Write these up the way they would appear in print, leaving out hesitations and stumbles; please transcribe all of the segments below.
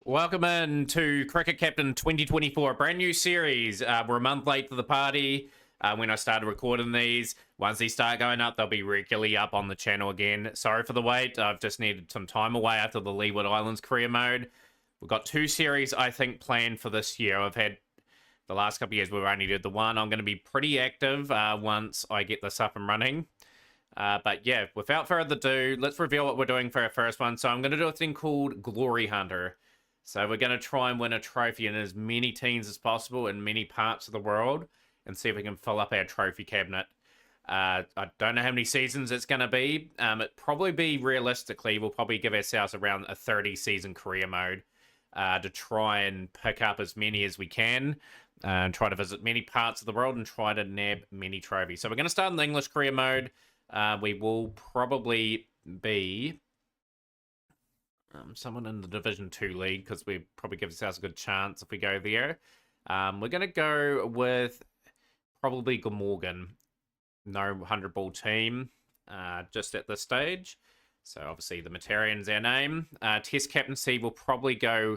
Welcome in to Cricket Captain 2024, a brand new series. We're a month late to the party when I started recording these. Once these start going up, they'll be regularly up on the channel again. Sorry for the wait. I've just needed some time away after the Leeward Islands career mode. We've got two series, I think, planned for this year. I've had the last couple of years, we've only did the one. I'm going to be pretty active once I get this up and running. But yeah, without further ado, let's reveal what we're doing for our first one. So I'm going to do a thing called Glory Hunter. So we're going to try and win a trophy in as many teams as possible in many parts of the world and see if we can fill up our trophy cabinet. I don't know how many seasons it's going to be. It'd probably be, realistically, we'll probably give ourselves around a 30-season career mode to try and pick up as many as we can and try to visit many parts of the world and try to nab many trophies. So we're going to start in the English career mode. We will probably be someone in the Division 2 league because we probably give ourselves a good chance if we go there. We're going to go with probably Glamorgan. No 100-ball team just at this stage. So obviously the Materian's our name. Test captaincy will probably go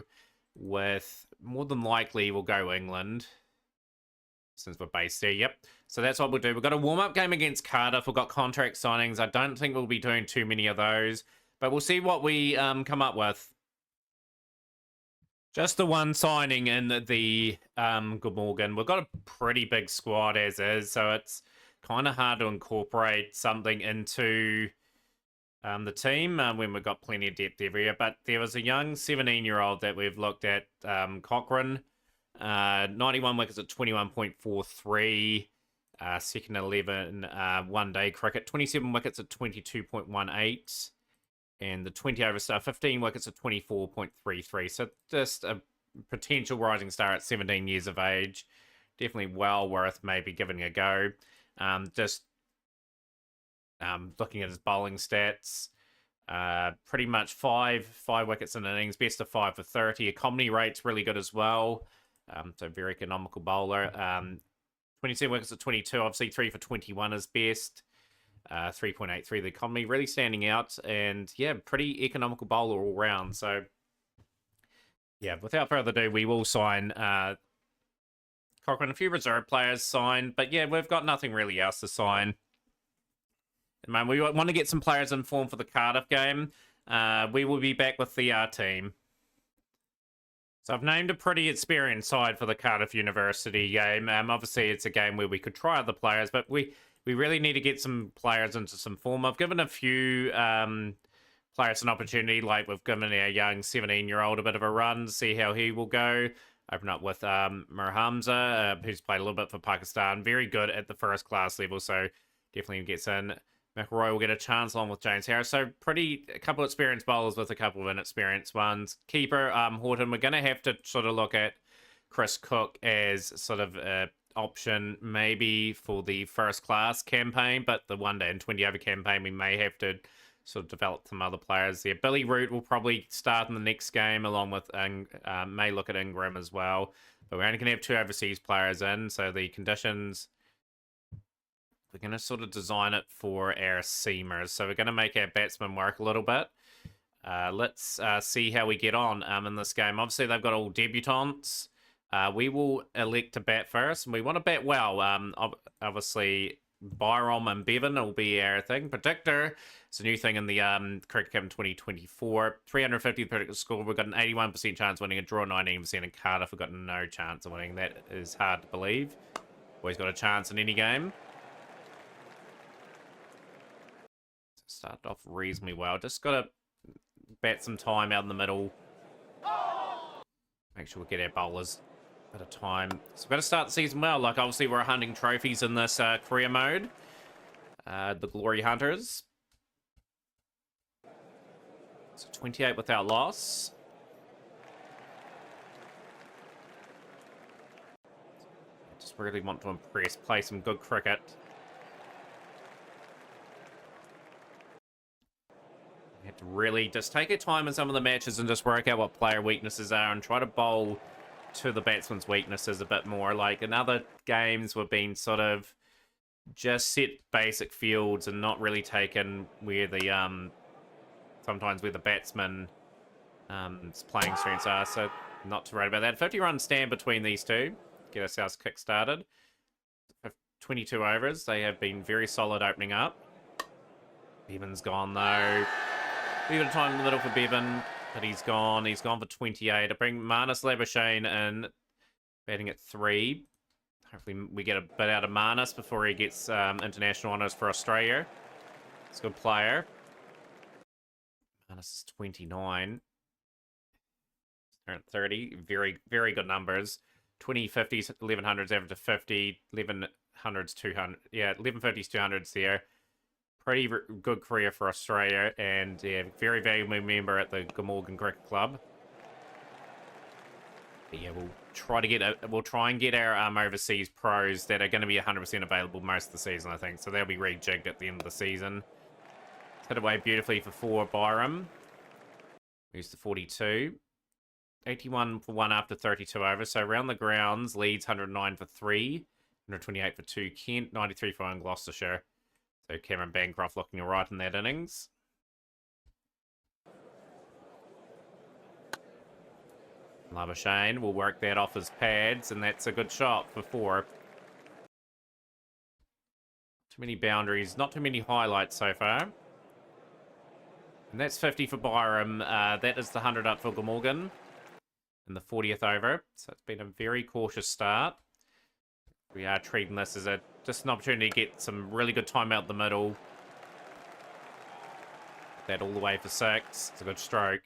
with, more than likely, we'll go England. Since we're based there, yep. So that's what we'll do. We've got a warm-up game against Cardiff. We've got contract signings. I don't think we'll be doing too many of those. But we'll see what we come up with. Just the one signing in the Glamorgan. We've got a pretty big squad as is, so it's kind of hard to incorporate something into the team when we've got plenty of depth everywhere. But there was a young 17-year-old that we've looked at, Cochrane. 91 wickets at 21.43. Second 11 one-day cricket. 27 wickets at 22.18. And the 20 over star, 15 wickets at 24.33. So just a potential rising star at 17 years of age. Definitely well worth maybe giving a go. Looking at his bowling stats. Pretty much five wickets in innings. Best of 5 for 30. Economy rate's really good as well. So very economical bowler. 27 wickets at 22. Obviously 3 for 21 is best. 3.83 the economy, really standing out, and yeah, pretty economical bowler all round. So yeah, without further ado, we will sign Cochrane. A few reserve players signed, but yeah, we've got nothing really else to sign. And man, we want to get some players in form for the Cardiff game. We will be back with the team. So I've named a pretty experienced side for the Cardiff University game. Obviously, it's a game where we could try other players, but we really need to get some players into some form. I've given a few players an opportunity, like we've given our young 17-year-old a bit of a run to see how he will go. Open up with Mir Hamza, who's played a little bit for Pakistan. Very good at the first class level, so definitely gets in. McElroy will get a chance along with James Harris. So a couple of experienced bowlers with a couple of inexperienced ones. Keeper, Horton, we're going to have to sort of look at Chris Cook as sort of a option maybe for the first class campaign, but the 1 day and 20 over campaign we may have to sort of develop some other players there. Billy Root will probably start in the next game along with may look at Ingram as well, but we're only going to have 2 overseas players in, so the conditions, we're going to sort of design it for our seamers, so we're going to make our batsmen work a little bit. Let's see how we get on in this game. Obviously they've got all debutants. We will elect to bat first, and we want to bat well. Obviously, Byrom and Bevan will be our thing. Predictor, it's a new thing in the Cricket Captain 2024. 350 predicted score. We've got an 81% chance of winning, a draw 19%, and Cardiff, we've got no chance of winning. That is hard to believe. Always got a chance in any game. Started off reasonably well. Just got to bat some time out in the middle. Make sure we get our bowlers at a time. So we've got to start the season well. Like, obviously, we're hunting trophies in this career mode. The Glory Hunters. So 28 without loss. Just really want to impress. Play some good cricket. We have to really just take our time in some of the matches and just work out what player weaknesses are and try to bowl to the batsman's weaknesses a bit more. Like in other games, we've been sort of just set basic fields and not really taken where the sometimes where the batsman its playing strengths are, so not too worried about that. 50-run stand between these two. Get ourselves kick-started. 22 overs. They have been very solid opening up. Bevan's gone, though. A bit of time in the middle for Bevan, but he's gone. He's gone for 28. To bring Marnus Labuschagne in, batting at 3. Hopefully we get a bit out of Marnus before he gets international honours for Australia. He's a good player. Marnus is 29. They're at 30. Very, very good numbers. 2050s, 1100s, average of 50, 1100s, 200. Yeah, 1150s, 200s there. Pretty good career for Australia, and yeah, very valuable member at the Glamorgan Cricket Club. But yeah, we'll try and get our overseas pros that are going to be 100% available most of the season, I think. So they'll be rejigged at the end of the season. Hit away beautifully for 4, Byram. Moves to 42. 81 for 1 after 32 overs. So around the grounds, Leeds 109 for 3, 128 for 2. Kent 93 for 1, Gloucestershire. So Cameron Bancroft looking all right in that innings. Labuschagne will work that off his pads, and that's a good shot for 4. Too many boundaries, not too many highlights so far. And that's 50 for Byram. That is the 100 up for Glamorgan in the 40th over. So it's been a very cautious start. We are treating this as just an opportunity to get some really good time out the middle. That all the way for 6. It's a good stroke.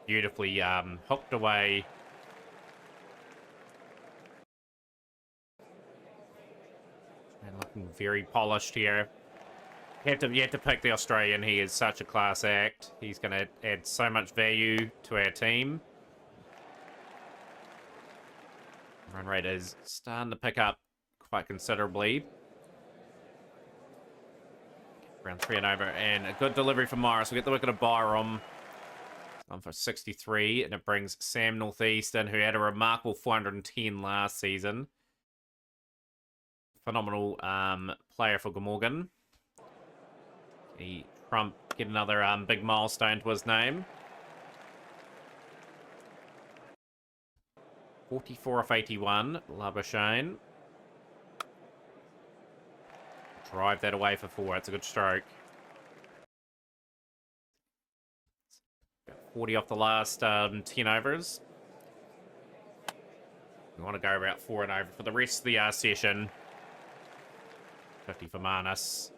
Beautifully hooked away. And looking very polished here. You have to pick the Australian. He is such a class act. He's going to add so much value to our team. Run rate is starting to pick up quite considerably. Round 3 and over, and a good delivery from Morris. We get the wicket of Byram. On for 63, and it brings Sam Northeast in, who had a remarkable 410 last season. Phenomenal player for Glamorgan. Trump get another big milestone to his name. 44 off 81, Labuschagne. Drive that away for 4. It's a good stroke. 40 off the last 10 overs. We want to go about 4 and over for the rest of the session. 50 for Marnus.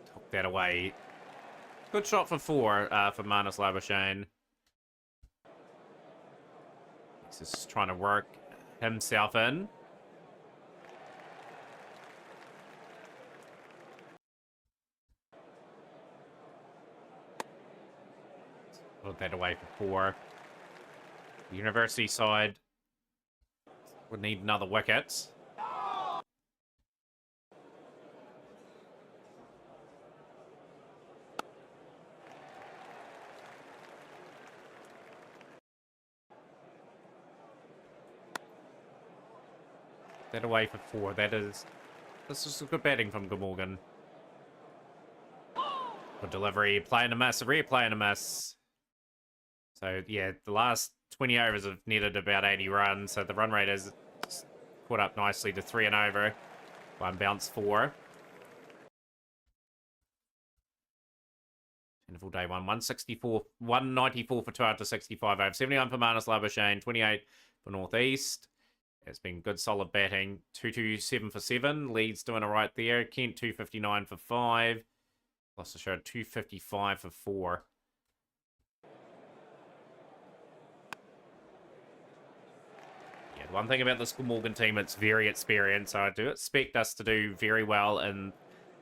Took that away. Good shot for 4 for Marnus Labuschagne. He's just trying to work himself in. Put that away for 4. The University side would need another wicket. That away for 4. This is good batting from Glamorgan. Good delivery, play and a miss, a replay and a miss. So, yeah, the last 20 overs have netted about 80 runs, so the run rate is caught up nicely to 3 and over. 1 bounce 4. Full day 1. 164, 194 for 2 after 65 overs. 71 for Marnus Labuschagne, 28 for Northeast. It's been good solid batting. 227 for 7. Leeds doing it right there. Kent 259 for 5. Gloucestershire 255 for 4. One thing about this Glamorgan team, it's very experienced. So I do expect us to do very well in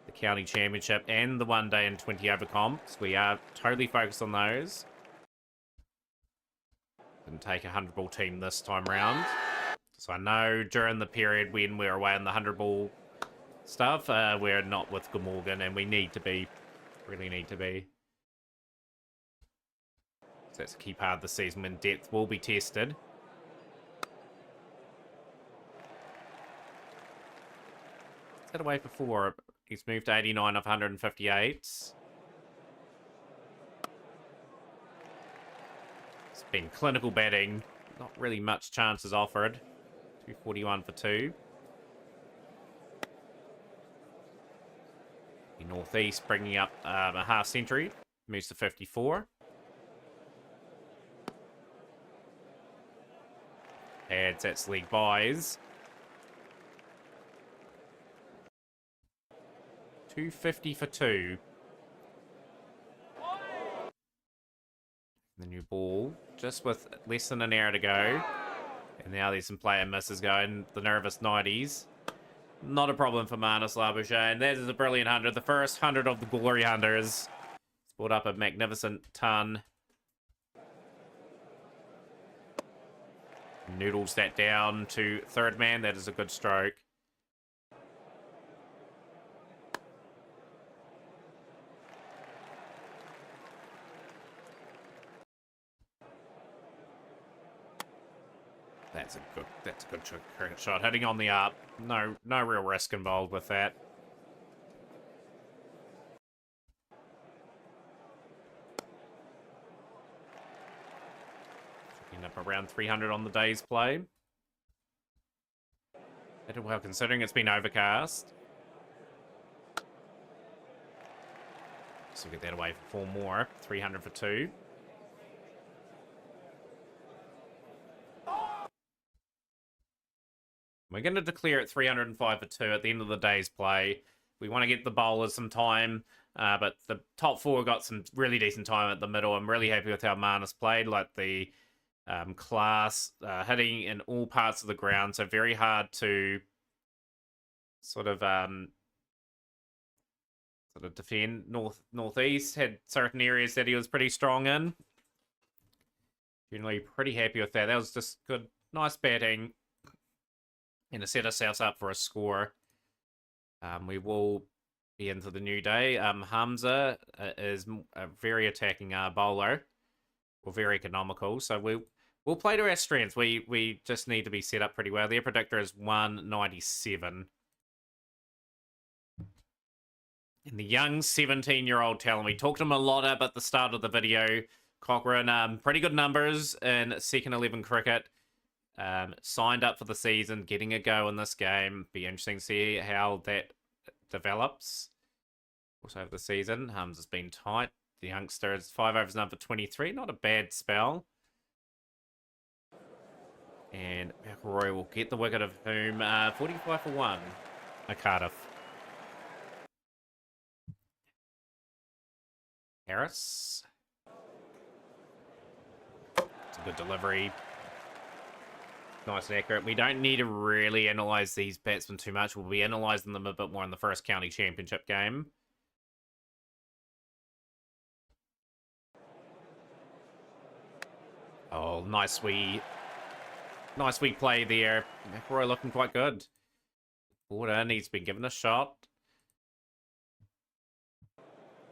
the county championship and the 1 day and 20 over comps. We are totally focused on those. Didn't take a 100 ball team this time round. So I know during the period when we're away in the 100 ball stuff, we're not with Glamorgan, and we need to be. Really need to be. So that's a key part of the season when depth will be tested. Set away for 4. He's moved to 89 of 158. It's been clinical batting. Not really much chances offered. 241 for 2. The Northeast bringing up a half century. Moves to 54. Adds that's league buys. 250 for 2. The new ball, just with less than an hour to go. And now there's some player misses going. The nervous 90s. Not a problem for Marnus Labuschagne. That is a brilliant 100. The first 100 of the Glory Hunters. It's brought up a magnificent ton. Noodles that down to third man. That is a good stroke. That's a good cricket shot. Hitting on the up. No real risk involved with that. End up around 300 on the day's play. That did well considering it's been overcast. So get that away for 4 more. 300 for 2. We're going to declare it 305 for 2 at the end of the day's play. We want to get the bowlers some time, but the top 4 got some really decent time at the middle. I'm really happy with how Marnus played, like the class, hitting in all parts of the ground, so very hard to sort of defend. Northeast had certain areas that he was pretty strong in. Generally pretty happy with that. That was just good, nice batting. And to set ourselves up for a score. We will be into the new day. Hamza is a very attacking bowler. Or very economical. So we'll play to our strengths. We just need to be set up pretty well. Their predictor is 197. And the young 17-year-old talent. We talked to him a lot up at the start of the video. Cochrane, pretty good numbers in second 11 cricket. Signed up for the season, getting a go in this game. Be interesting to see how that develops. Also over the season, Hums has been tight. The youngster is 5 overs done for 23. Not a bad spell. And McElroy will get the wicket of whom? 45 for 1. Cardiff. Harris. It's a good delivery. Nice and accurate. We don't need to really analyse these batsmen too much. We'll be analysing them a bit more in the first county championship game. Oh, nice wee play there. McElroy looking quite good. Border needs to be given a shot.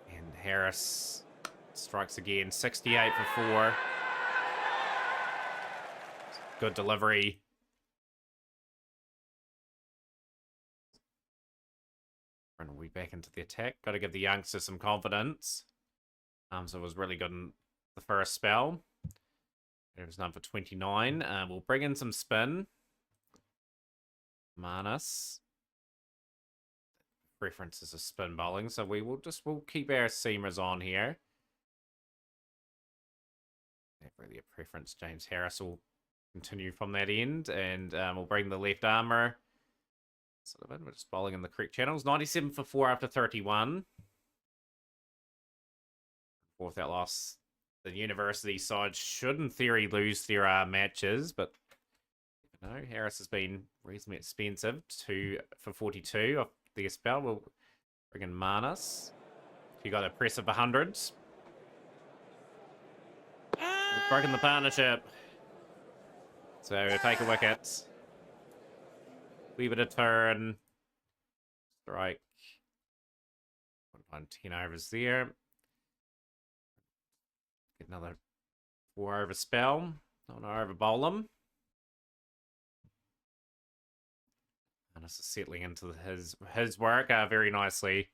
And Harris strikes again. 68 for 4. Good delivery. And we back into the attack. Got to give the youngsters some confidence. So it was really good in the first spell. It was done for 29. We'll bring in some spin. Marnus. Preference is a spin bowling, so we'll keep our seamers on here. Not really a preference. James Harris will continue from that end, and we'll bring the left armour sort of in. We're just bowling in the correct channels. 97 for 4 after 31. Fourth out loss. The university side should, in theory, lose their matches, but you know, Harris has been reasonably expensive. 2 for 42 off the spell. We'll bring in Marnus. You got impressive 100s. We've broken the partnership. So we'll take a wicket. Wee bit of turn. Strike. 10 overs there. Get another 4 over spell. Don't over bowl them. Manus is settling into his work very nicely.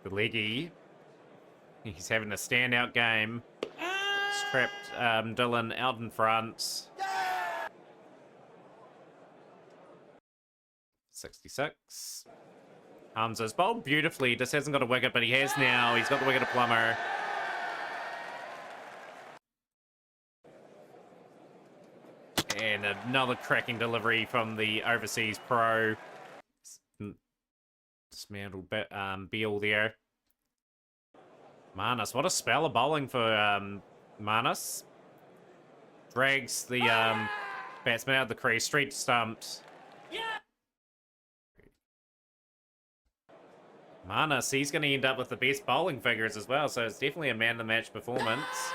The leggy. He's having a standout game. Trapped Dylan out in front. 66. Hamza's bowled beautifully. Just hasn't got a wicket, but he has now. He's got the wicket of Plummer. And another cracking delivery from the overseas pro. Dismantled Beal there. Manus, what a spell of bowling for Manus. Drags the batsman out of the crease, straight stumped. Manus, he's going to end up with the best bowling figures as well, so it's definitely a man-of-the-match performance.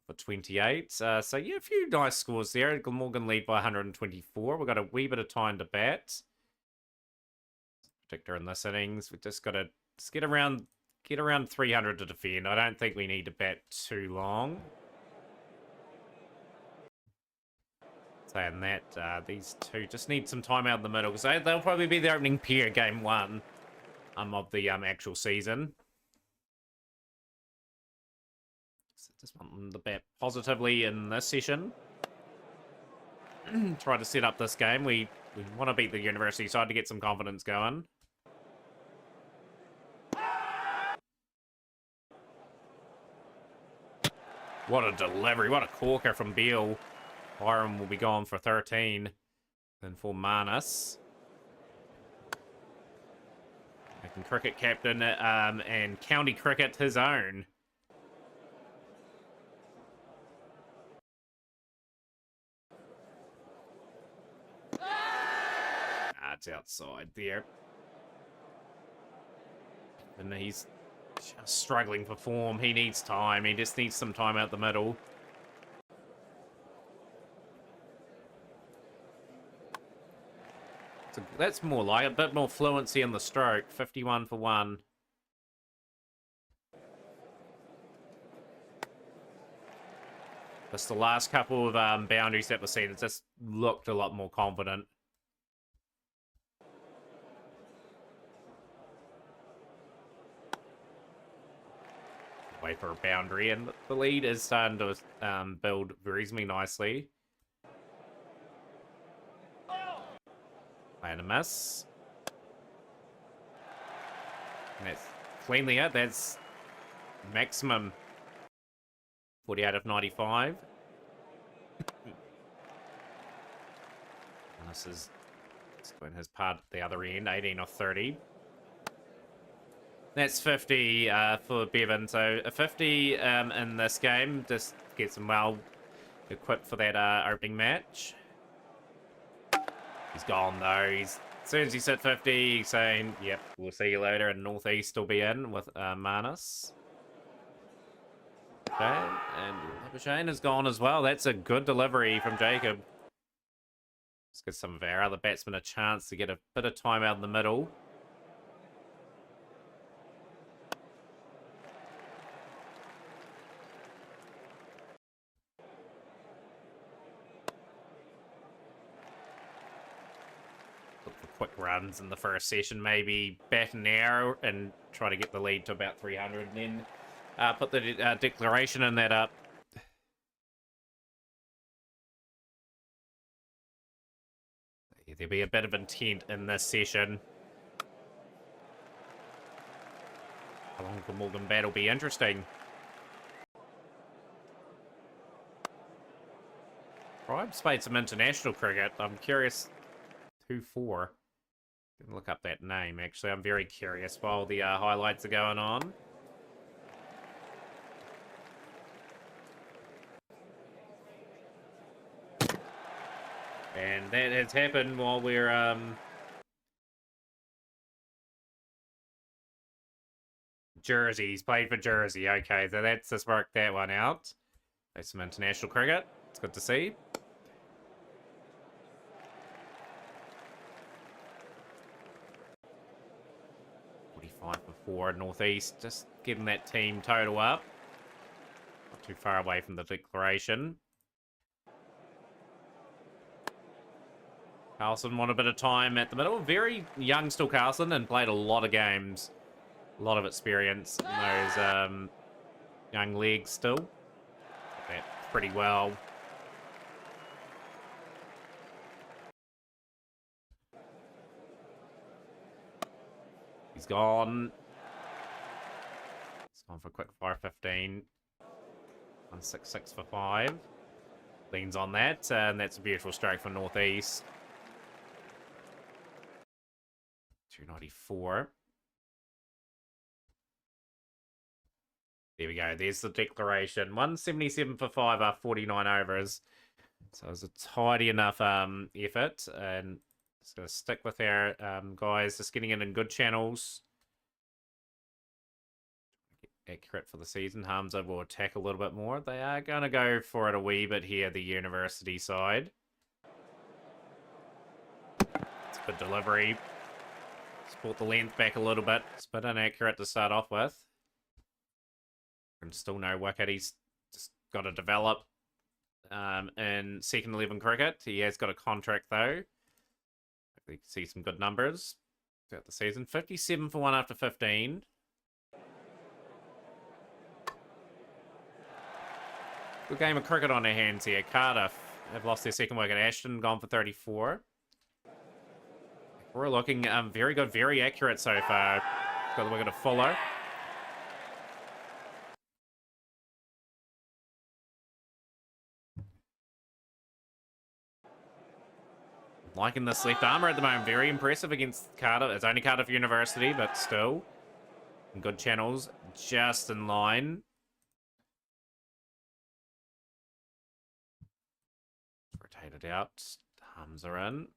For 28. So, yeah, a few nice scores there. Glamorgan lead by 124. We've got a wee bit of time to bat. Predictor in this innings. We've just got to get around 300 to defend. I don't think we need to bat too long. Saying that, these two just need some time out in the middle, because they'll probably be the opening pair game one of the actual season. So just want them to bat positively in this session. Try to set up this game. We want to beat the university side to get some confidence going. What a delivery. What a corker from Beal. Byron will be gone for 13. Then for Manus. Making cricket captain and county cricket his own. It's outside there. And he's just struggling for form. He needs time. He just needs some time out the middle. So that's more like a bit more fluency in the stroke. 51 for 1. Just the last couple of boundaries that were seen, it just looked a lot more confident. Wait for a boundary, and the lead is starting to build reasonably nicely. And a miss. And that's cleanly it. That's maximum 48 of 95. And this is doing his part at the other end, 18 of 30. That's 50 for Bevan. So a 50 in this game just gets him well equipped for that opening match. He's gone though. As soon as he's hit 50, he's saying, "Yep, we'll see you later." And Northeast will be in with Manus. Okay, and Labuschagne is gone as well. That's a good delivery from Jacob. Let's give some of our other batsmen a chance to get a bit of time out in the middle. Quick runs in the first session, maybe bat an hour and try to get the lead to about 300, and then put the declaration in that up. There'll be a bit of intent in this session. How long for Morgan bat will be interesting. Tribe's played some international cricket. I'm curious who for. Look up that name, actually. I'm very curious while the highlights are going on. And that has happened while we're... Jersey. He's played for Jersey. Okay, so that's just worked that one out. There's some international cricket. It's good to see. For Northeast, just getting that team total up. Not too far away from the declaration. Carlson won a bit of time at the middle. Very young still, Carlson, and played a lot of games. A lot of experience in those young legs still. That pretty well. He's gone. He's gone for a quick fire 15. 166 for 5. Leans on that, and that's a beautiful stroke for Northeast. 294. There we go. There's the declaration. 177 for 5 after 49 overs. So it was a tidy enough effort, and just going to stick with our guys, just getting in good channels. Accurate for the season. Hamza will attack a little bit more. They are going to go for it a wee bit here, the university side. It's a good delivery. Support the length back a little bit. It's a bit inaccurate to start off with. And still no wicket. He's just got to develop in second 11 cricket. He has got a contract though. You can see some good numbers throughout the season. 57 for 1 after 15. Good game of cricket on their hands here. Cardiff have lost their second wicket. Ashton gone for 34. We're looking very good, very accurate so far. Got the wicket of Fuller. Liking this left armour at the moment. Very impressive against Cardiff. It's only Cardiff University, but still. Good channels. Just in line. Rotate it out. Arms are in.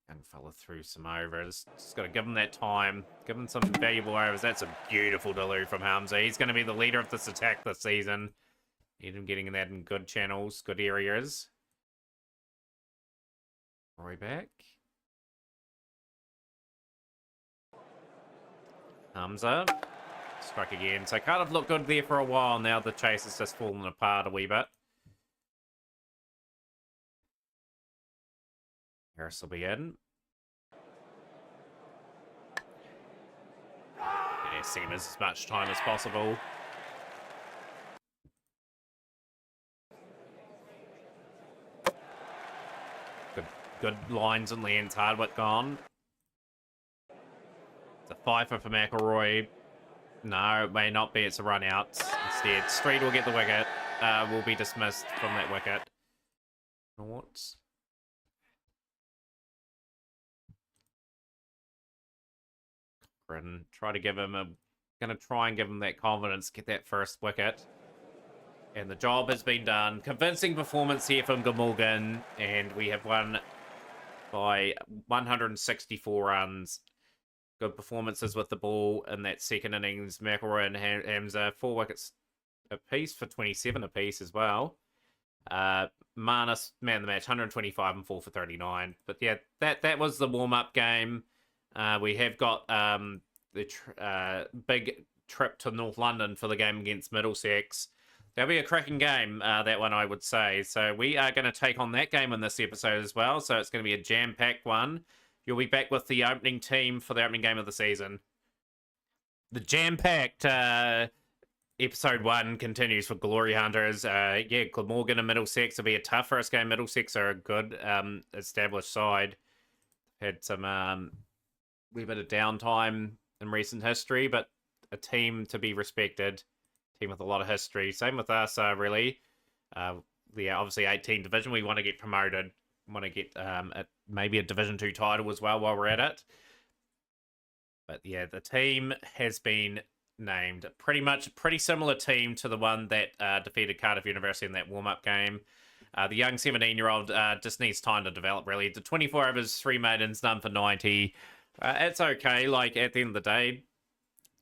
Young fella through some overs. Just got to give him that time. Give him some valuable overs. That's a beautiful delivery from Hamza. He's going to be the leader of this attack this season. Need him getting that in good channels, good areas. Roy back. Hamza. Strike again. So Cardiff looked good there for a while. Now the chase has just fallen apart a wee bit. Harris will be in. Yeah, seam as much time as possible. Good lines and lands. Hardwick gone. It's a fifer for McElroy. No, it may not be. It's a run out instead. Street will get the wicket. Will be dismissed from that wicket. What? Try to give him gonna try and give him that confidence, get that first wicket. And the job has been done. Convincing performance here from Glamorgan, and we have won by 164 runs. Good performances with the ball in that second innings. McElroy and Hamza, 4 wickets apiece for 27 apiece as well. Marnus, man of the match, 125 and 4 for 39. But yeah, that was the warm-up game. We have got the big trip to North London for the game against Middlesex. That'll be a cracking game, that one, I would say. So we are going to take on that game in this episode as well. So it's going to be a jam-packed one. You'll be back with the opening team for the opening game of the season. The jam-packed episode 1 continues for Glory Hunters. Yeah, Glamorgan and Middlesex will be a tough first game. Middlesex are a good established side. Had some wee bit of downtime in recent history, but a team to be respected. Team with a lot of history. Same with us, really. Yeah, obviously 18 division. We want to get promoted. Want to get maybe a Division 2 title as well while we're at it. But yeah, the team has been named. Pretty similar team to the one that defeated Cardiff University in that warm-up game. The young 17-year-old just needs time to develop, really. The 24 overs, 3 maidens, none for 90. It's okay. Like, at the end of the day,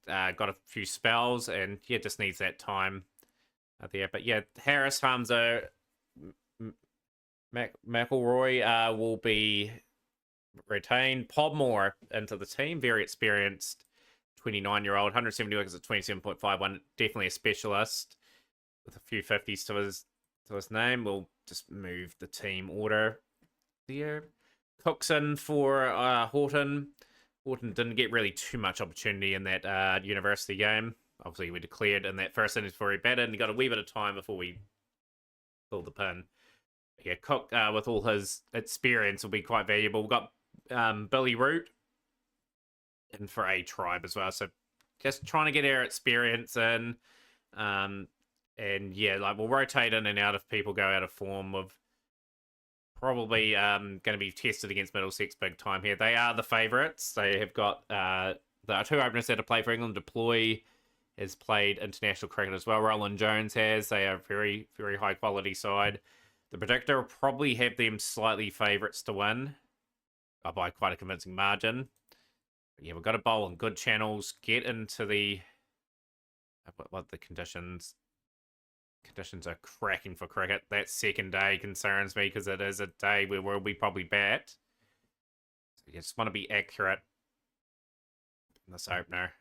got a few spells, and yeah, just needs that time there. But yeah, Harris, Hamza, McElroy will be retained. Podmore into the team, very experienced 29-year-old, 170 wickets at 27.51, definitely a specialist with a few 50s to to his name. We'll just move the team order there. Cook's in for Horton. Horton didn't get really too much opportunity in that university game. Obviously, we declared in that first innings before he batted, and he got a wee bit of time before we pulled the pin. Yeah, Cook, with all his experience, will be quite valuable. We've got Billy Root in for a tribe as well. So just trying to get our experience in. And yeah, like we'll rotate in and out if people go out of form. We've probably going to be tested against Middlesex big time here. They are the favourites. They have got the two openers that have played for England. Deploy has played international cricket as well. Roland Jones has. They are very, very high quality side. The predictor will probably have them slightly favourites to win by quite a convincing margin. But yeah, we've got to bowl in good channels. Get into the what the conditions. Conditions are cracking for cricket. That second day concerns me because it is a day where we'll be probably bat. So you just want to be accurate in this opener.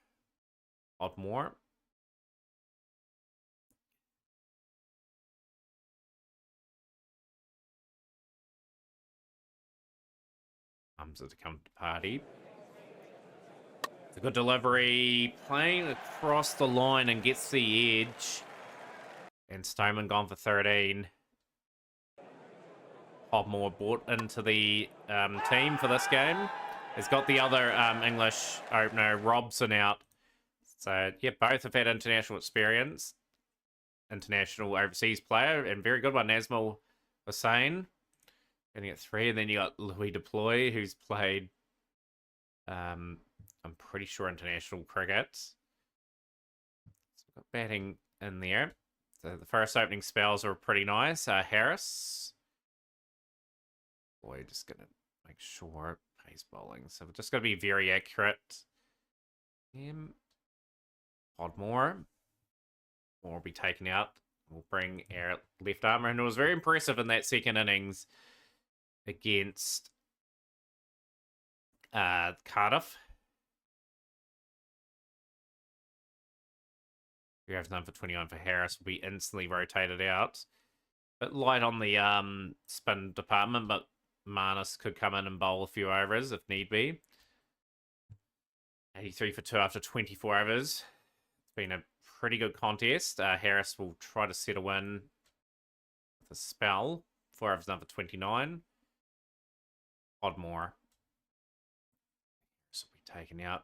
Odd more. Comes to come to party. It's a good delivery. Playing across the line and gets the edge. And Stoneman gone for 13. Podmore brought into the team for this game. He's got the other English opener, Robson, out. So, yeah, both have had international experience. International overseas player, and very good one, Nazmul Hussain. Getting at 3, and then you got Louis Deploy, who's played, I'm pretty sure, international cricket. So we've got batting in there. So the first opening spells are pretty nice. Harris. Boy, just going to make sure pace bowling. So we're just going to be very accurate. Podmore. More will be taken out. We'll bring our left armour. And it was very impressive in that second innings against Cardiff. We have none for 21 for Harris. Will be instantly rotated out. Bit light on the spin department, but Marnus could come in and bowl a few overs if need be. 83 for 2 after 24 overs. It's been a pretty good contest. Harris will try to set a win with a spell. 4 overs done for 29. Podmore. This will be taken out.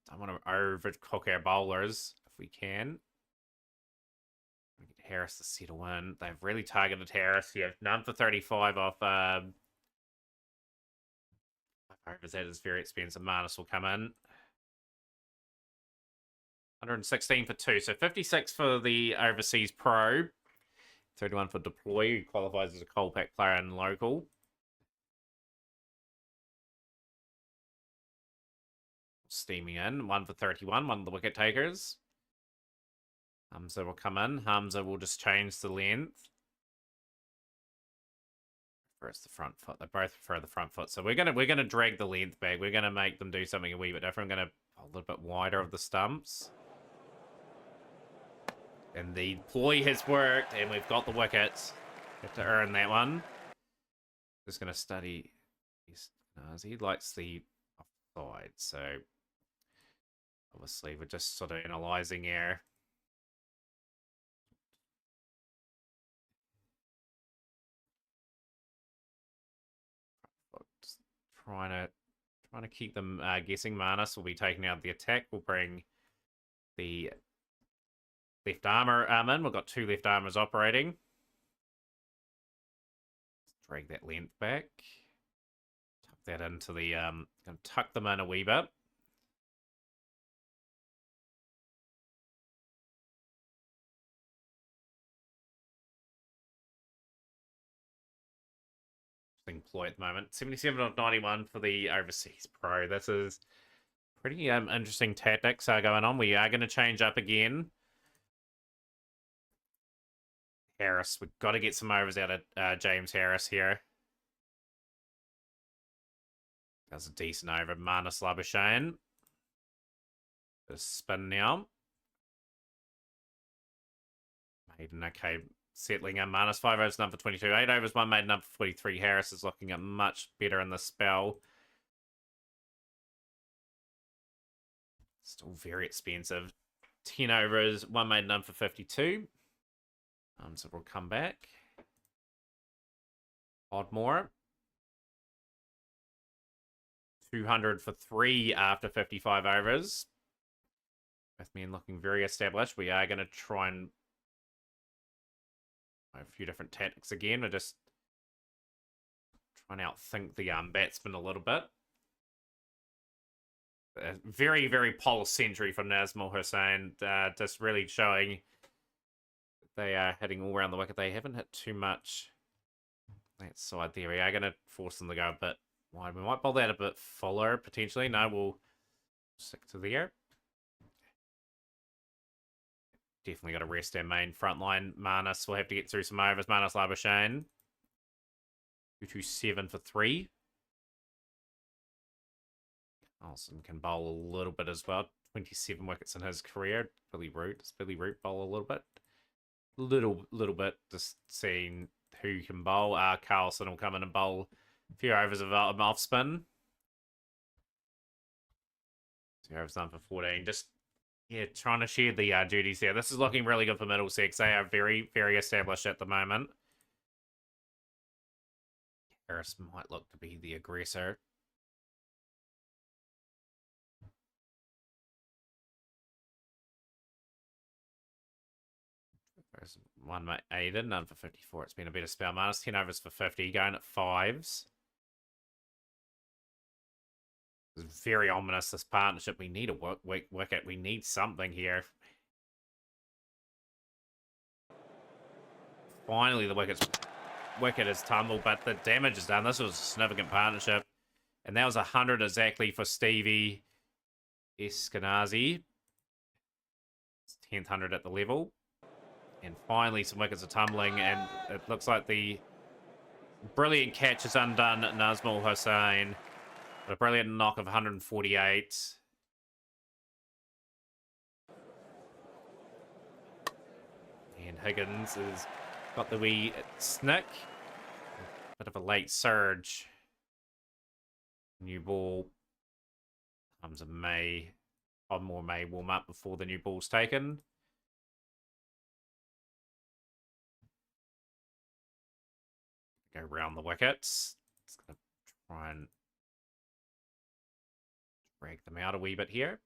Don't want to overcook our bowlers if we can. Get Harris to settle in. They've really targeted Harris. Yeah, none for 35 off overs. That is very expensive. Marnus will come in. 116 for 2. So 56 for the overseas pro. 31 for Deploy, who qualifies as a Colpack player and local. Steaming in. 1 for 31. One of the wicket takers. Hamza will come in. Hamza will just change the length. First the front foot. They both prefer the front foot. So we're gonna drag the length back. We're gonna make them do something a wee bit different. I'm gonna a little bit wider of the stumps. And the ploy has worked, and we've got the wickets. Have to earn that one. Just gonna study. He likes the offside, so obviously we're just sort of analysing our. Trying to keep them guessing. Marnus will be taking out the attack. We'll bring the left armour in. We've got 2 left armours operating. Let's drag that length back. Tuck that into the gonna tuck them in a wee bit. Ploy at the moment. 77 of 91 for the overseas pro. This is pretty interesting tactics are going on. We are going to change up again. Harris, we've got to get some overs out of James Harris here. That was a decent over. Marnus Labuschagne. Just spin now. Maiden, okay. settling in. Manus 5 overs, none for 22. 8 overs, 1 made, none for 23. Harris is looking at much better in the spell. Still very expensive. 10 overs, 1 made, none for 52. So we'll come back. Oddmore. 200 for 3 after 55 overs. Both men looking very established. We are going to try and a few different tactics again. We're just trying to outthink the batsman a little bit. Very, very polycentric from Nazmul Hussain. Just really showing they are hitting all around the wicket. They haven't hit too much that side there. We are going to force them to go a bit wide. We might bowl that a bit fuller, potentially. No, we'll stick to there. Definitely got to rest our main front line. Manus will have to get through some overs. Manus Labuschagne. 227 for 3. Carlson can bowl a little bit as well. 27 wickets in his career. Billy Root. Does Billy Root bowl a little bit? Little bit. Just seeing who can bowl. Carlson will come in and bowl a few overs of off spin. 2 overs done for 14. Just, yeah, trying to share the duties there. This is looking really good for Middlesex. They are very, very established at the moment. Harris might look to be the aggressor. There's 1 made, none for 54. It's been a better spell. Minus 10 overs for 50, going at 5s. It's very ominous, this partnership. We need a wicket. We need something here. Finally, the wicket has tumbled, but the damage is done. This was a significant partnership. And that was 100 exactly for Stevie Eskenazi. It's 10th 100 at the level. And finally, some wickets are tumbling, and it looks like the brilliant catch has undone Nazmul Hussain. But a brilliant knock of 148. And Higgins has got the wee snick. Bit of a late surge. New ball comes in May. Podmore may warm up before the new ball's taken. Go round the wickets. It's going to try and drag them out a wee bit here.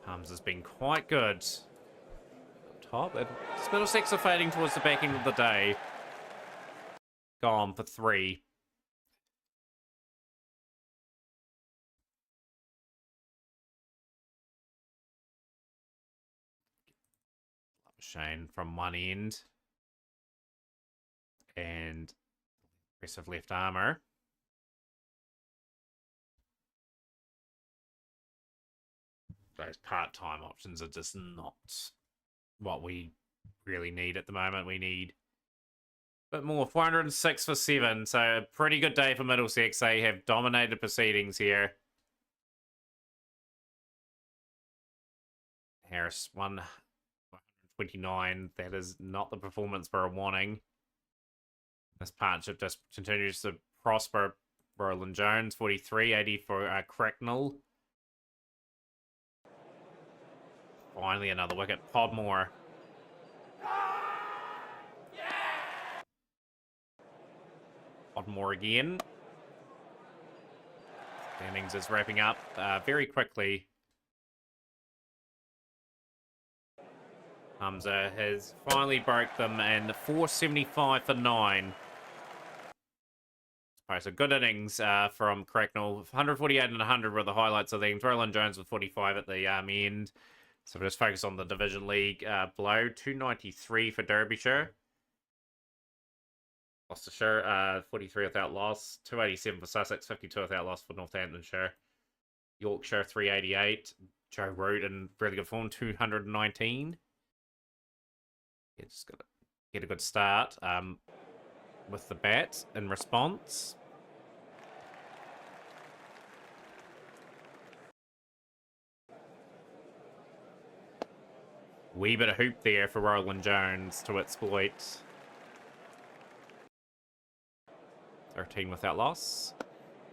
Hums has been quite good up top. And Middlesex are fading towards the back end of the day. Gone for 3. Shane from one end. And aggressive left armour. Those part-time options are just not what we really need at the moment. We need a bit more. 406 for 7. So a pretty good day for Middlesex. They have dominated proceedings here. Harris 129. That is not the performance we're wanting. This partnership just continues to prosper. Roland Jones, 43, 80 for Cracknell. Finally, another wicket. Podmore. Podmore again. The innings is wrapping up very quickly. Hamza has finally broke them, and 475 for 9. So good innings from Cracknell. 148 and 100 were the highlights of things. Roland Jones with 45 at the end. So we'll just focus on the Division League below. 293 for Derbyshire. Gloucestershire, 43 without loss. 287 for Sussex, 52 without loss for Northamptonshire. Yorkshire, 388. Joe Root in really good form, 219. Yeah, just got to get a good start with the bat in response. Wee bit of hoop there for Roland Jones to exploit. 13 without loss.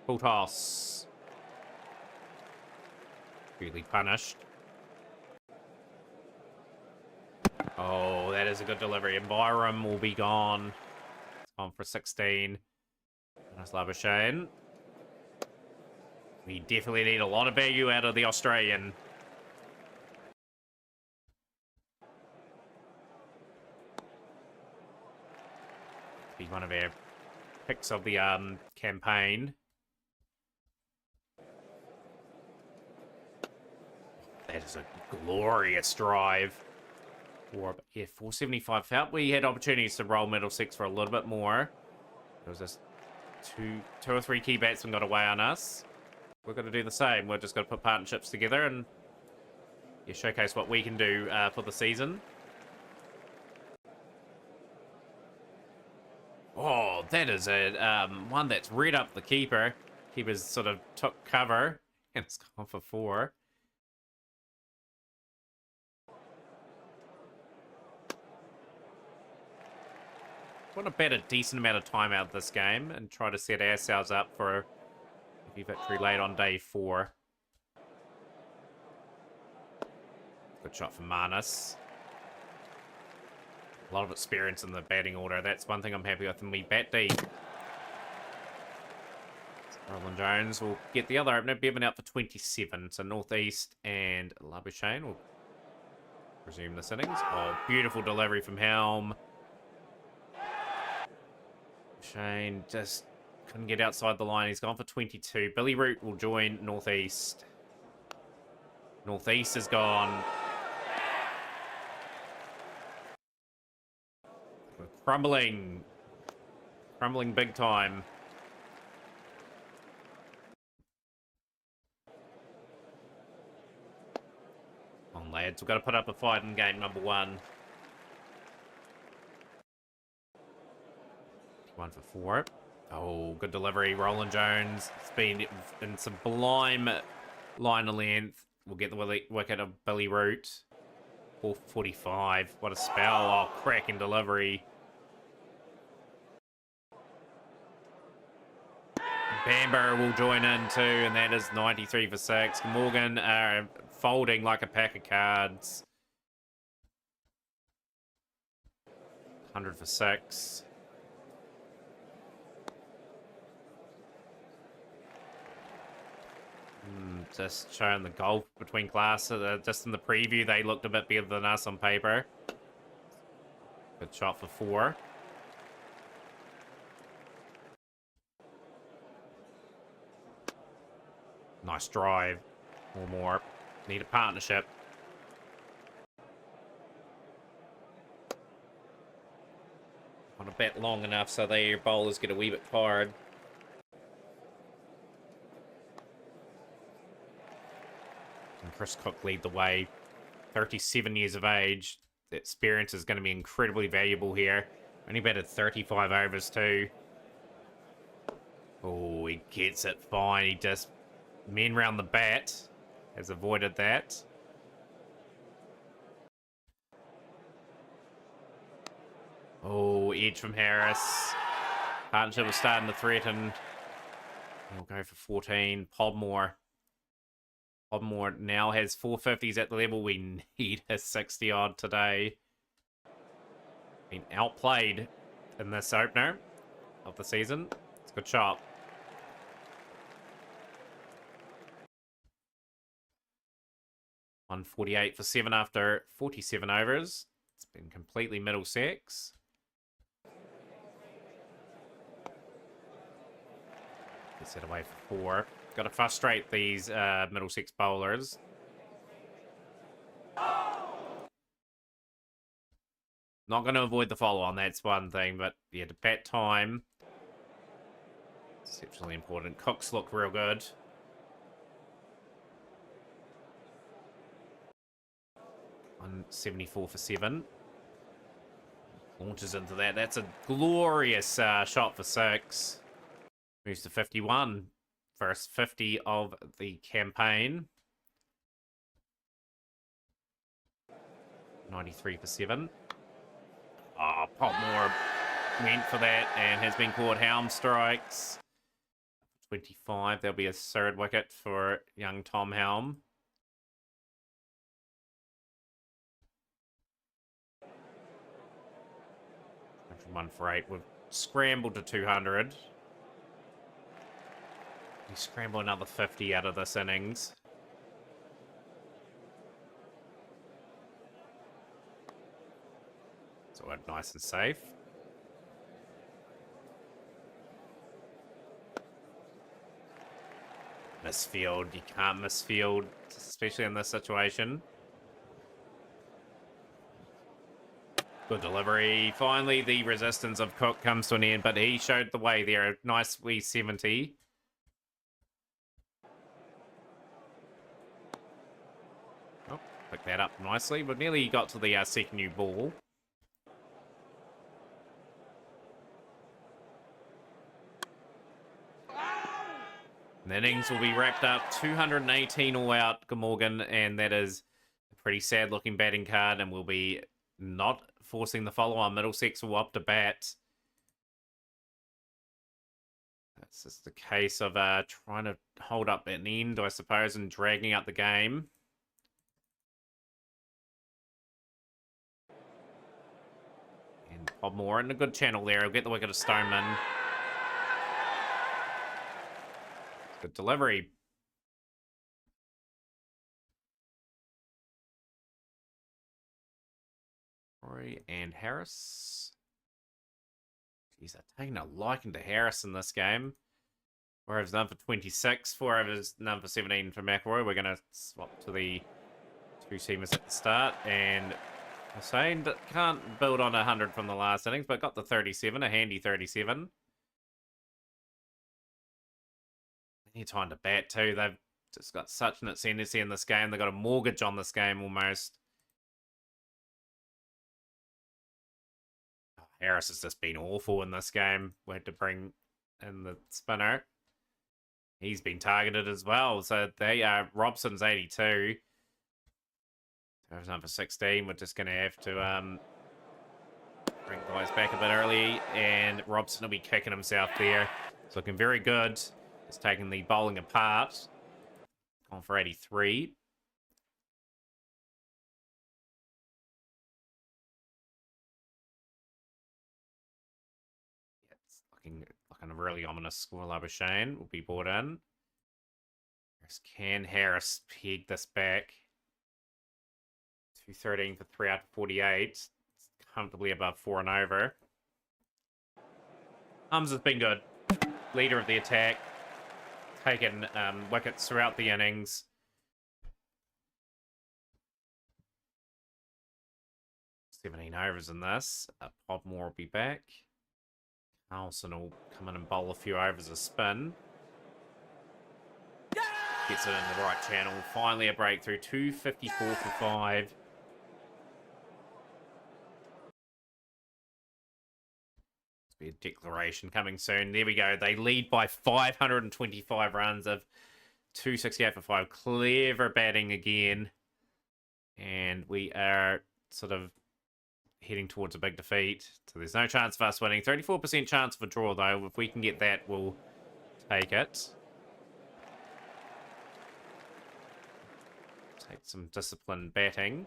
Full toss. Really punished. Oh, that is a good delivery. And Byram will be gone. It's on for 16. Nice Labuschagne. We definitely need a lot of value out of the Australian. Be one of our picks of the campaign. That is a glorious drive. Yeah, 475 felt. We had opportunities to roll Middlesex for a little bit more. There was just two or three key batsmen got away on us. We're going to do the same. We're just going to put partnerships together and showcase what we can do for the season. Oh, that is a one that's read up the keeper. Keepers sort of took cover and it's gone for 4. Want to bet a decent amount of time out this game and try to set ourselves up for a victory late on day 4. Good shot from Marnus. A lot of experience in the batting order. That's one thing I'm happy with, and we bat deep. Roland Jones will get the other opener. Bevan out for 27. So Northeast and Labuschagne will resume this innings. Oh, beautiful delivery from Helm. Shane just couldn't get outside the line. He's gone for 22. Billy Root will join Northeast. Northeast is gone. We're crumbling. Crumbling big time. Come on, lads. We've got to put up a fight in game number 1. 1 for 4. Oh, good delivery. Roland Jones. It's been in sublime line of length. We'll get the wicket of Billy Root. 445. What a spell. Oh, cracking delivery. Bamber will join in too, and that is 93 for 6. Morgan folding like a pack of cards. 100 for 6. Just showing the gulf between class. Just in the preview, they looked a bit better than us on paper. Good shot for 4. Nice drive. Or more. Need a partnership. Want to bet long enough so their bowlers get a wee bit tired. Chris Cook lead the way. 37 years of age. The experience is going to be incredibly valuable here. Only batted 35 overs too. Oh, he gets it fine. He just men round the bat. Has avoided that. Oh, edge from Harris. Partnership was starting to threaten. We'll go for 14. Podmore. Podmore now has 450s at the level. We need a 60-odd today. Been outplayed in this opener of the season. It's a good shot. $148 for 7 after 47 overs. It's been completely Middlesex. Gets it away for 4. Got to frustrate these Middlesex bowlers. Not going to avoid the follow-on, that's one thing. But, yeah, to bat time. Exceptionally important. Cooks look real good. $174 for 7. Launches into that. That's a glorious shot for 6. Moves to 51. First 50 of the campaign. 93 for 7. Oh, Potmore went for that and has been caught. Helm strikes. 25. There'll be a third wicket for young Tom Helm. From 1 for 8. We've scrambled to 200. We scramble another 50 out of this innings. So we're nice and safe. Misfield. You can't misfield, especially in this situation. Good delivery. Finally, the resistance of Cook comes to an end, but he showed the way there. A nice wee 70. Oh, pick that up nicely. But nearly got to the second new ball. And the innings will be wrapped up. 218 all out, Glamorgan, and that is a pretty sad looking batting card, and we'll be not forcing the follow-on. Middlesex will opt to bat. That's just the case of trying to hold up an end, I suppose, and dragging out the game. And Podmore in a good channel there. He'll get the wicket of Stoneman. Good delivery. Roy and Harris. Jeez, they're taking a liking to Harris in this game. 4 overs none for 26. 4 overs none for 17 for McElroy. We're going to swap to the two seamers at the start. And Hussain can't build on 100 from the last innings, but got the 37, a handy 37. Any time to bat too. They've just got such an ascendancy in this game. They've got a mortgage on this game almost. Harris has just been awful in this game. We had to bring in the spinner. He's been targeted as well. So they are Robson's 82. There's number 16. We're just going to have to bring guys back a bit early. And Robson will be kicking himself there. It's looking very good. It's taking the bowling apart. On for 83. It's looking like a really ominous score. Labuschagne will be brought in. Can Harris peg this back? 213 for 3 out of 48. It's comfortably above 4 and over. Hums has been good. Leader of the attack. Taken wickets throughout the innings. "17 overs in this. Podmore will be back. Carlson will come in and bowl a few overs of spin. Gets it in the right channel. Finally a breakthrough. 254 for 5. Be a declaration coming soon. There we go. They lead by 525 runs of 268 for 5. Clever batting again. And we are sort of heading towards a big defeat. So there's no chance of us winning. 34% chance of a draw, though. If we can get that, we'll take it. Take some disciplined batting.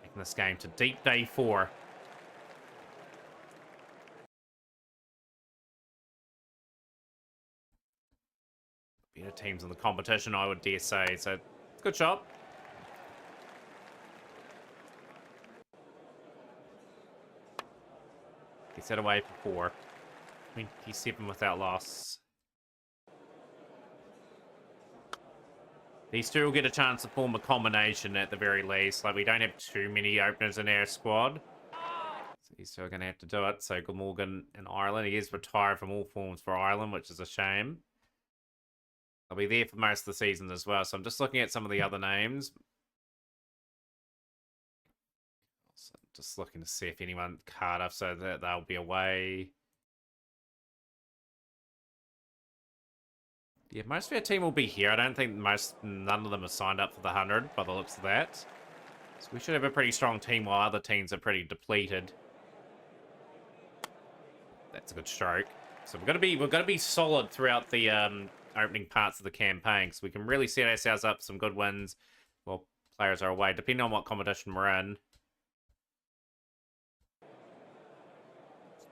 Taking this game to deep day 4. Better teams in the competition, I would dare say. So, good shot. Gets that away for 4. 27 without loss. These two will get a chance to form a combination at the very least. Like, we don't have too many openers in our squad. So he's still going to have to do it. So Glamorgan in Ireland. He is retired from all forms for Ireland, which is a shame. I'll be there for most of the season as well. So I'm just looking at some of the other names. So just looking to see if anyone Cardiff, so that they'll be away. Yeah, most of our team will be here. I don't think none of them have signed up for the 100 by the looks of that. So we should have a pretty strong team while other teams are pretty depleted. That's a good stroke. So we're gonna be solid throughout the opening parts of the campaign, so we can really set ourselves up some good wins while players are away, depending on what competition we're in.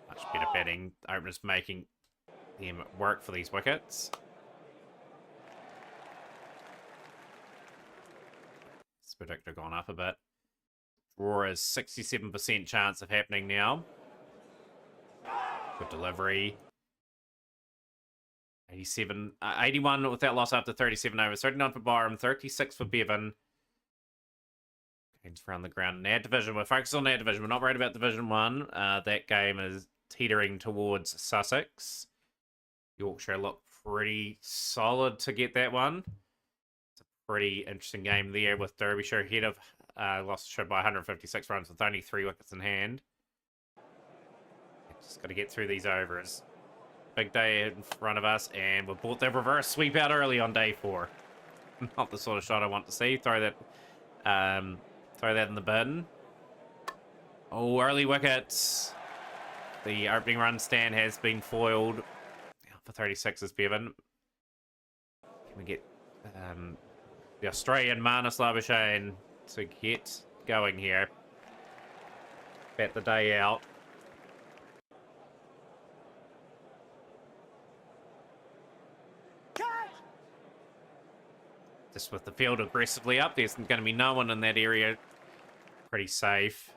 Much better betting. Openers making them work for these wickets. This predictor gone up a bit. Draw is 67% chance of happening now. Good delivery. 81 without loss after 37 overs. 39 for Byram, 36 for Bevan. Games around the ground in our division. We're focused on our division. We're not worried about Division 1. That game is teetering towards Sussex. Yorkshire look pretty solid to get that one. It's a pretty interesting game there with Derbyshire ahead of Gloucestershire by 156 runs with only 3 wickets in hand. Just got to get through these overs. Big day in front of us, and we've bought that reverse sweep out early on day 4. Not the sort of shot I want to see. Throw that in the bin. Oh, early wickets. The opening run stand has been foiled. Out for 36 is Bevan. Can we get the Australian Marnus Labuschagne to get going here? Bet the day out. Just with the field aggressively up, there's going to be no one in that area. Pretty safe.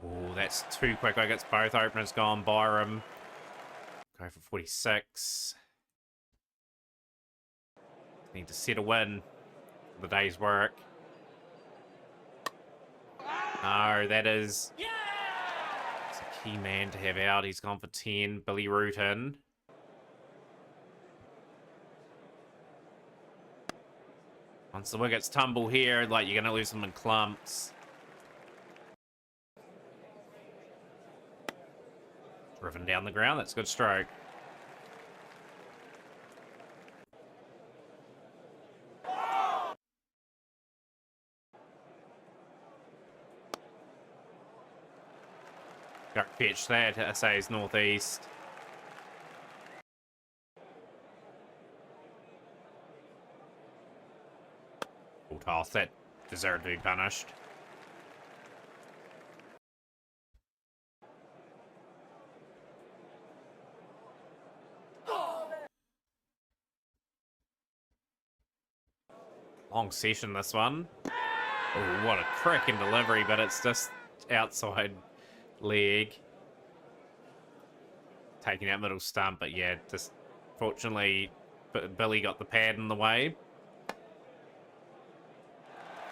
Oh, that's 2 quick wickets. Both openers gone. Byram. Go for 46. Need to set a win for the day's work. No, that is... It's a key man to have out. He's gone for 10. Billy Rutan. Once the wickets tumble here, like, you're going to lose them in clumps. Driven down the ground. That's a good stroke. Go pitch that. I say is northeast. Full toss. That deserved to be punished. Long session, this one. Oh, what a cracking delivery, but it's just outside leg. Taking out middle stump, but yeah, just fortunately, Billy got the pad in the way.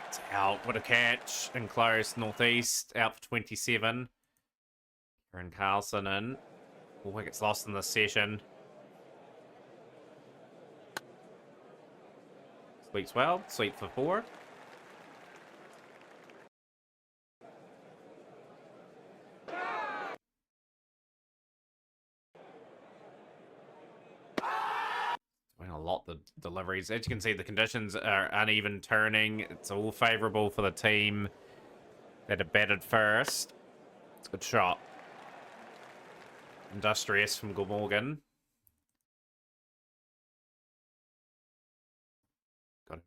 It's out. What a catch. And close, northeast, out for 27. Kieran Carlson in. 4 wickets lost in this session. Sweeps well. Sweep for 4. Doing a lot the deliveries. As you can see, the conditions are uneven turning. It's all favourable for the team that had batted first. It's a good shot. Industrious from Glamorgan. Got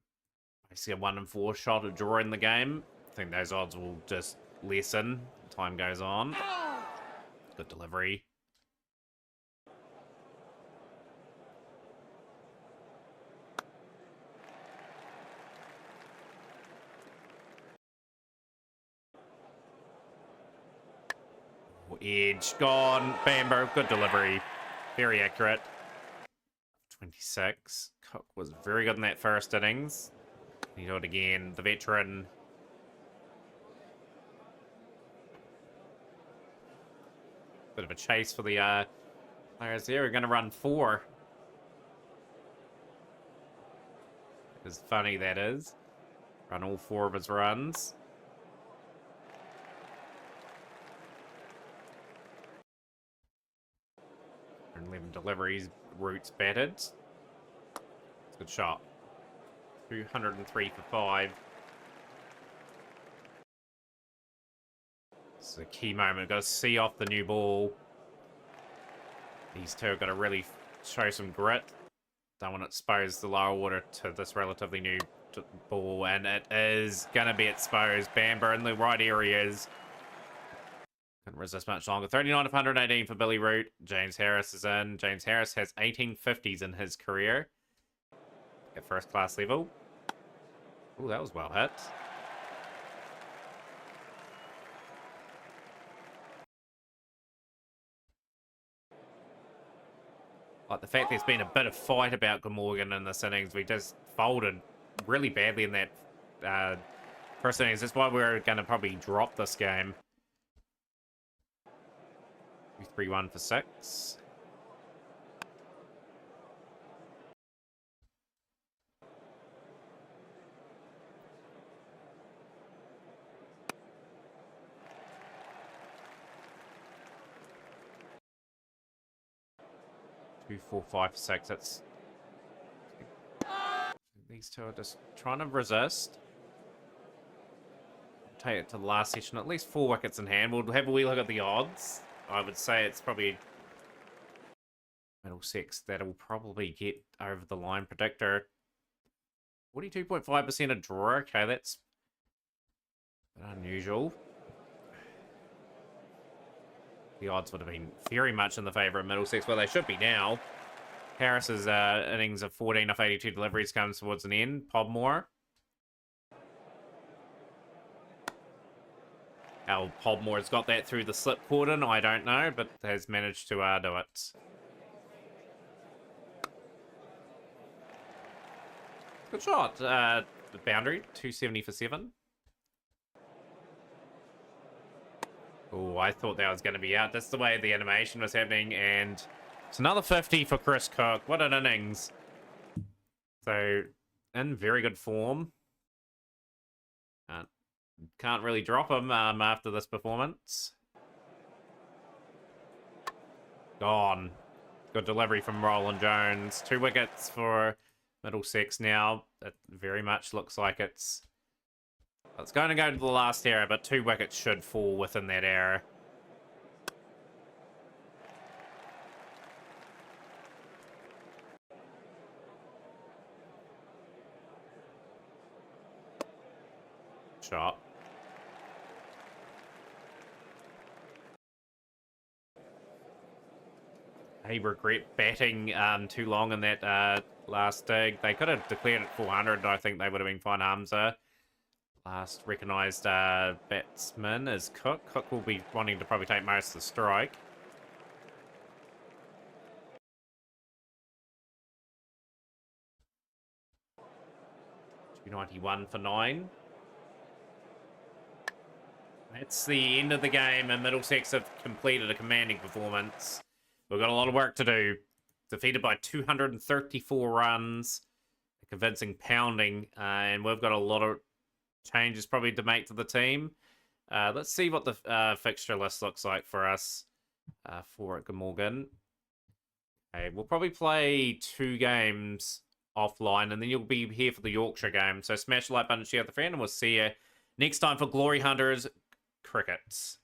basically a 1 in 4 shot at drawing the game. I think those odds will just lessen as time goes on. Good delivery. Edge gone. Bamber, good delivery. Very accurate. 26. Cook was very good in that first innings. He do it again. The veteran. Bit of a chase for the players there. We're going to run 4. As funny that is. Run all 4 of his runs. 11 deliveries, Roots batted. It's a good shot. 203 for 5. This is a key moment. Got to see off the new ball. These two are going to really show some grit. Don't want to expose the lower order to this relatively new ball, and it is going to be exposed. Bamber in the right areas. Couldn't resist much longer. 39 of 118 for Billy Root. James Harris is in. James Harris has 1850s in his career at first class level. Oh, that was well hit. Like the fact there's been a bit of fight about Glamorgan in this innings. We just folded really badly in that first innings. That's why we're going to probably drop this game. 3-1 for 6. Two, 4, 5, 6. That's these two are just trying to resist. Take it to the last session. At least 4 wickets in hand. We'll have a wee look at the odds. I would say it's probably Middlesex that'll probably get over the line. Predictor 42.5% a draw. Okay, that's unusual. The odds would have been very much in the favour of Middlesex, well, they should be now. Harris's innings of 14 off 82 deliveries comes towards an end. Podmore. How Podmore's got that through the slip cordon, I don't know, but has managed to do it. Good shot. The boundary, 270 for 7. Oh, I thought that was going to be out. That's the way the animation was happening, and it's another 50 for Chris Cook. What an innings. So, in very good form. Can't really drop him after this performance. Gone. Good delivery from Roland Jones. 2 wickets for Middlesex now. It very much looks like it's going to go to the last error, but 2 wickets should fall within that error. Shot. I regret batting too long in that last dig. They could have declared it 400. I think they would have been fine. Hamza. Last recognised batsman is Cook. Cook will be wanting to probably take most of the strike. $291 for 9. That's the end of the game, and Middlesex have completed a commanding performance. We've got a lot of work to do. Defeated by 234 runs. A convincing pounding. And we've got a lot of changes probably to make to the team. Let's see what the fixture list looks like for us for Glamorgan. Okay, we'll probably play 2 games offline, and then you'll be here for the Yorkshire game. So smash the like button, share the friend, and we'll see you next time for Glory Hunters Crickets.